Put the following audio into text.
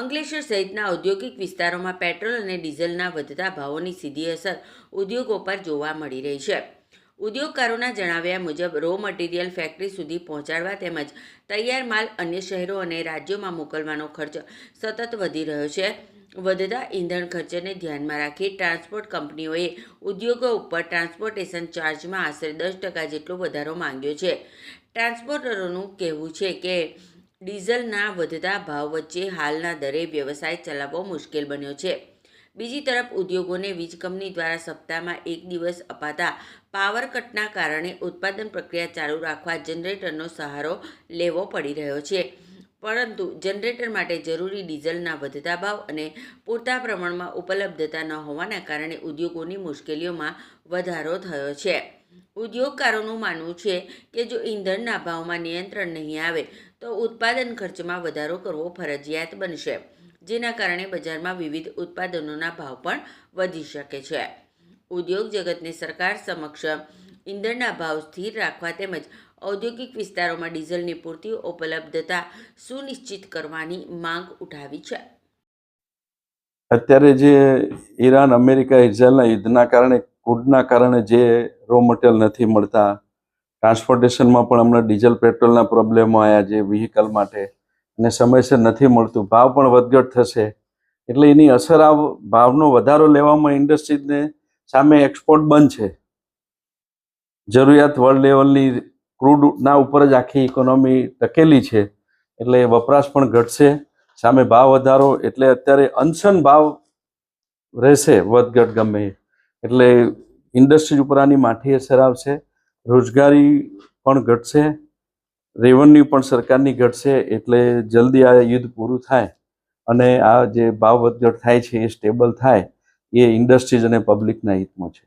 અંકલેશ્વર સહિતના ઔદ્યોગિક વિસ્તારોમાં પેટ્રોલ અને ડીઝલના વધતા ભાવોની સીધી અસર ઉદ્યોગો પર જોવા મળી રહી છે. ઉદ્યોગકારોના જણાવ્યા મુજબ રો મટીરિયલ ફેક્ટરી સુધી પહોંચાડવા તેમજ તૈયાર માલ અન્ય શહેરો અને રાજ્યોમાં મોકલવાનો ખર્ચ સતત વધી રહ્યો છે. વધતા ઈંધણ ખર્ચને ધ્યાનમાં રાખી ટ્રાન્સપોર્ટ કંપનીઓએ ઉદ્યોગો ઉપર ટ્રાન્સપોર્ટેશન ચાર્જમાં આશરે 10% જેટલો વધારો માંગ્યો છે. ટ્રાન્સપોર્ટરોનું કહેવું છે કે ડીઝલના વધતા ભાવ વચ્ચે હાલના દરે વ્યવસાય ચલાવવો મુશ્કેલ બન્યો છે. બીજી તરફ ઉદ્યોગોને વીજ કંપની દ્વારા સપ્તાહમાં એક દિવસ અપાતા પાવર કટના કારણે ઉત્પાદન પ્રક્રિયા ચાલુ રાખવા જનરેટરનો સહારો લેવો પડી રહ્યો છે. પરંતુ જનરેટર માટે જરૂરી ડીઝલના વધતા ભાવ અને પૂરતા પ્રમાણમાં ઉપલબ્ધતા ન હોવાના કારણે ઉદ્યોગોની મુશ્કેલીઓમાં વધારો થયો છે. ઉદ્યોગકારોનું માનવું છે કે જો ઈંધણના ભાવમાં નિયંત્રણ નહીં આવે તો ઉત્પાદન ખર્ચમાં વધારો કરવો ફરજિયાત બનશે, જેના કારણે બજારમાં વિવિધ ઉત્પાદનોના ભાવ પણ વધી શકે છે. ઉદ્યોગ જગતને સરકાર સમક્ષ ઈંધણના ભાવ સ્થિર રાખવા તેમજ ઔદ્યોગિક વિસ્તારોમાં ડીઝલની પૂરતી ઉપલબ્ધતા સુનિશ્ચિત કરવાની માંગ ઉઠાવી છે. અત્યારે જે ઈરાન અમેરિકા ઇઝરાયલના યુદ્ધના કારણે ક્રૂડના કારણે જે રો મટીરિયલ નથી મળતા, ટ્રાન્સપોર્ટેશનમાં પણ હમણાં ડીઝલ પેટ્રોલના પ્રોબ્લેમો આવ્યા છે વ્હીકલ માટે, અને સમયસર નથી મળતું, ભાવ પણ વધઘટ થશે. એટલે એની અસર આ ભાવનો વધારો લેવામાં ઇન્ડસ્ટ્રીઝને સામે એક્સપોર્ટ બંધ છે. જરૂરિયાત વર્લ્ડ લેવલની ક્રૂડના ઉપર જ આખી ઇકોનોમી ટકેલી છે, એટલે વપરાશ પણ ઘટશે, સામે ભાવ વધારો, એટલે અત્યારે અનશન ભાવ રહેશે વધઘટ ગમે. એટલે ઇન્ડસ્ટ્રીઝ ઉપર આની માઠી અસર આવશે, રોજગારી પણ ઘટશે, રેવન્યુ પણ સરકારની ઘટશે. એટલે જલ્દી આ યુદ્ધ પૂરું થાય અને આ જે ભાવ વધઘટ થાય છે એ સ્ટેબલ થાય, એ ઇન્ડસ્ટ્રીઝ અને પબ્લિકના હિતમાં છે.